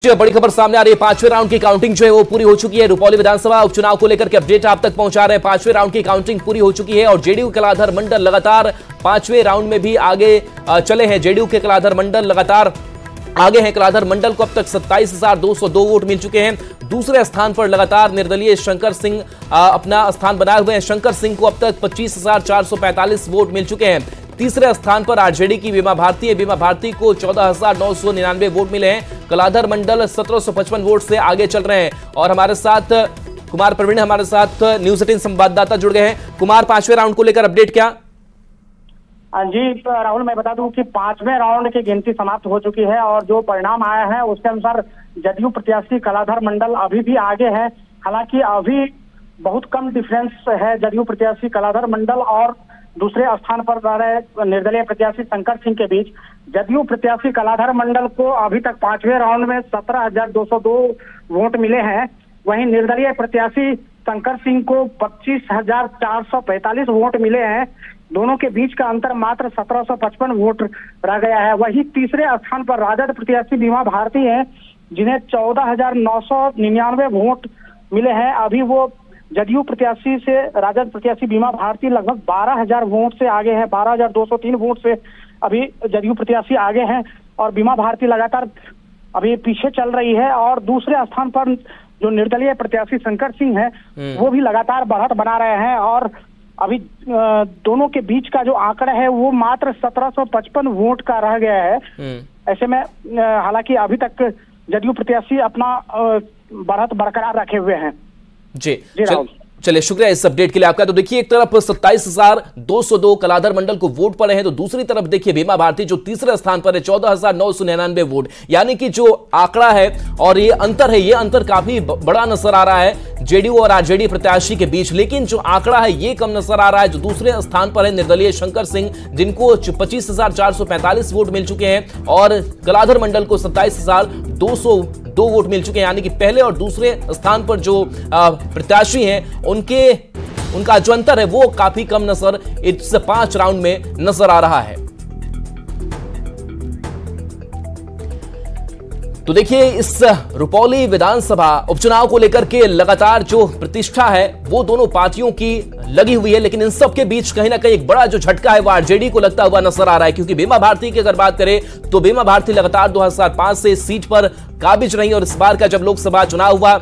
बड़ी खबर सामने आ रही है। पांचवें राउंड की काउंटिंग जो है वो पूरी हो चुकी है। रुपौली विधानसभा उपचुनाव को लेकर के अपडेट आप तक पहुंचा रहे हैं। पांचवें राउंड की काउंटिंग पूरी हो चुकी है और जेडीयू कलाधर मंडल लगातार पांचवें राउंड में भी आगे चले हैं। जेडीयू के कलाधर मंडल लगातार आगे हैं। कलाधर मंडल को अब तक 27,202 वोट मिल चुके हैं। दूसरे स्थान पर लगातार निर्दलीय शंकर सिंह अपना स्थान बनाए हुए हैं। शंकर सिंह को अब तक 25,445 वोट मिल चुके हैं। तीसरे स्थान पर आरजेडी की बीमा भारती है। बीमा भारती को 14,999 वोट मिले हैं। कलाधर मंडल 1755 वोट से आगे चल रहे हैं और हमारे साथ कुमार प्रवीण हमारे साथ न्यूज 18 संवाददाता जुड़ गए हैं। कुमार, पांचवें राउंड को लेकर अपडेट क्या? जी राहुल, मैं बता दूं कि पांचवें राउंड की गिनती समाप्त हो चुकी है और जो परिणाम आया है उसके अनुसार जदयू प्रत्याशी कलाधर मंडल अभी भी आगे है। हालांकि अभी बहुत कम डिफरेंस है जदयू प्रत्याशी कलाधर मंडल और दूसरे स्थान पर रहे निर्दलीय प्रत्याशी शंकर सिंह के बीच। जदयू प्रत्याशी कलाधर मंडल को अभी तक पांचवें राउंड में 17,202 वोट मिले हैं। वहीं निर्दलीय प्रत्याशी शंकर सिंह को 25,445 वोट मिले हैं। दोनों के बीच का अंतर मात्र 1755 वोट रह गया है। वहीं तीसरे स्थान पर राजद प्रत्याशी बीमा भारती है, जिन्हें 14,999 वोट मिले हैं। अभी वो जदयू प्रत्याशी से राजद प्रत्याशी बीमा भारती लगभग 12,000 वोट से आगे है। 12,203 वोट से अभी जदयू प्रत्याशी आगे हैं और बीमा भारती लगातार अभी पीछे चल रही है। और दूसरे स्थान पर जो निर्दलीय प्रत्याशी शंकर सिंह है वो भी लगातार बढ़त बना रहे हैं और अभी दोनों के बीच का जो आंकड़ा है वो मात्र 1755 वोट का रह गया है। ऐसे में हालांकि अभी तक जदयू प्रत्याशी अपना बढ़त बरकरार रखे हुए हैं। जी चलिए, शुक्रिया इस अपडेट के लिए आपका। तो देखिए, एक तरफ 27,202 कलाधर मंडल को वोट पड़े हैं तो दूसरी तरफ देखिए बीमा भारती जो तीसरे स्थान पर है 14,999 वोट। यानी कि जो आंकड़ा है और ये अंतर है, ये अंतर काफी बड़ा नजर आ रहा है जेडीयू और आरजेडी प्रत्याशी के बीच। लेकिन जो आंकड़ा है ये कम नजर आ रहा है। जो दूसरे स्थान पर है निर्दलीय शंकर सिंह, जिनको 25,445 वोट मिल चुके हैं और कलाधर मंडल को 27,202 वोट मिल चुके हैं। यानी कि पहले और दूसरे स्थान पर जो प्रत्याशी हैं उनका जो अंतर है वो काफी कम नजर इस 5 राउंड में नजर आ रहा है। तो देखिए, इस रुपौली विधानसभा उपचुनाव को लेकर के लगातार जो प्रतिष्ठा है वो दोनों पार्टियों की लगी हुई है। लेकिन इन सब के बीच कहीं ना कहीं एक बड़ा जो झटका है वो आरजेडी को लगता हुआ नजर आ रहा है। क्योंकि बीमा भारती की अगर बात करें तो बीमा भारती लगातार 2005 से इस सीट पर काबिज रही और इस बार का जब लोकसभा चुनाव हुआ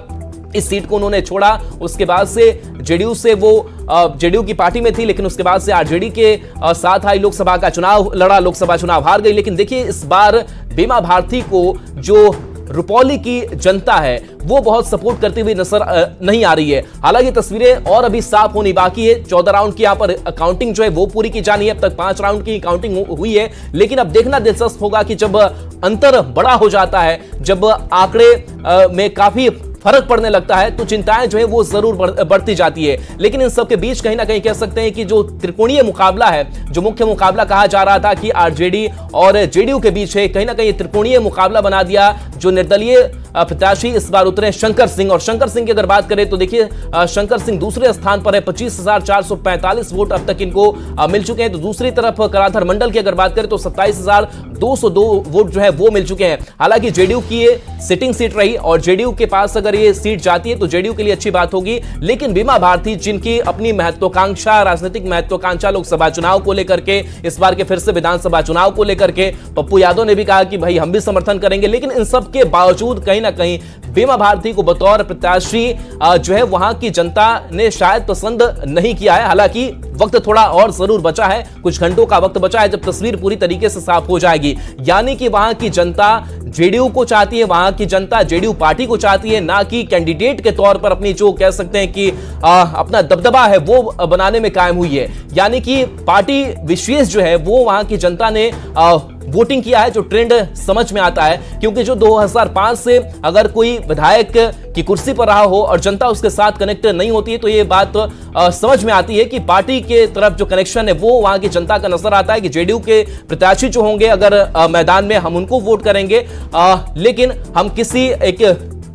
इस सीट को उन्होंने छोड़ा। उसके बाद से जेडीयू से वो जेडीयू की पार्टी में थी, लेकिन उसके बाद से आरजेडी के साथ आई लोकसभा का चुनाव लड़ा, लोकसभा चुनाव हार गई। लेकिन देखिए, इस बार बीमा भारती को जो रुपौली की जनता है वो बहुत सपोर्ट करती हुई नजर नहीं आ रही है। हालांकि तस्वीरें और अभी साफ होनी बाकी है। 14 राउंड की यहां पर काउंटिंग जो है वो पूरी की जानी है। अब तक 5 राउंड की काउंटिंग हुई है। लेकिन अब देखना दिलचस्प होगा कि जब अंतर बड़ा हो जाता है, जब आंकड़े में काफी फर्क पड़ने लगता है तो चिंताएं जो है वो जरूर बढ़ती जाती है। लेकिन इन सब के बीच कहीं ना कहीं कह सकते हैं कि जो त्रिकोणीय मुकाबला है, जो मुख्य मुकाबला कहा जा रहा था कि आरजेडी और जेडीयू के बीच है, कहीं ना कहीं त्रिकोणीय मुकाबला बना दिया। जो निर्दलीय प्रत्याशी इस बार उतरे शंकर सिंह, और शंकर सिंह की अगर बात करें तो देखिए शंकर सिंह दूसरे स्थान पर है। 25,445 वोट अब तक इनको मिल चुके हैं। तो दूसरी तरफ कलाधर मंडल की अगर बात करें तो 27,202 वोट जो है वो मिल चुके हैं। हालांकि जेडीयू की ये सिटिंग सीट रही और जेडीयू के पास अगर ये सीट जाती है तो जेडीयू के लिए अच्छी बात होगी। लेकिन बीमा भारती, जिनकी अपनी महत्वाकांक्षा, राजनीतिक महत्वाकांक्षा लोकसभा चुनाव को लेकर के, इस बार के फिर से विधानसभा चुनाव को लेकर के पप्पू यादव ने भी कहा कि भाई हम भी समर्थन करेंगे। लेकिन इन सब के बावजूद कहीं ना कहीं बीमा भारती को बतौर प्रत्याशी जो है वहां की जनता ने शायद पसंद नहीं किया है। हालांकि वक्त थोड़ा और जरूर बचा है, कुछ घंटों का वक्त बचा है जब तस्वीर पूरी तरीके से साफ हो जाएगी। यानी कि वहां की जनता जेडीयू को चाहती है, वहां की जनता जेडीयू पार्टी को चाहती है, ना कि कैंडिडेट के तौर पर अपनी जो कह सकते हैं कि अपना दबदबा है वो बनाने में कायम हुई है। यानी कि पार्टी विशेष जो है वो वहां की जनता ने वोटिंग किया है, जो ट्रेंड समझ में आता है। क्योंकि जो 2005 से अगर कोई विधायक की कुर्सी पर रहा हो और जनता उसके साथ कनेक्ट नहीं होती है तो ये बात समझ में आती है कि पार्टी के तरफ जो कनेक्शन है वो वहां की जनता का नजर आता है कि जेडीयू के प्रत्याशी जो होंगे अगर मैदान में हम उनको वोट करेंगे, लेकिन हम किसी एक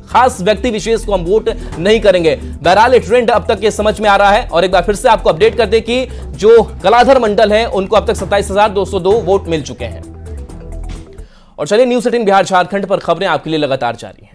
खास व्यक्ति विशेष को हम वोट नहीं करेंगे। बहरहाल ट्रेंड अब तक ये समझ में आ रहा है। और एक बार फिर से आपको अपडेट कर दें कि जो कलाधर मंडल है उनको अब तक 27,202 वोट मिल चुके हैं। और चलिए न्यूज़ 18 बिहार झारखंड पर खबरें आपके लिए लगातार जारी हैं।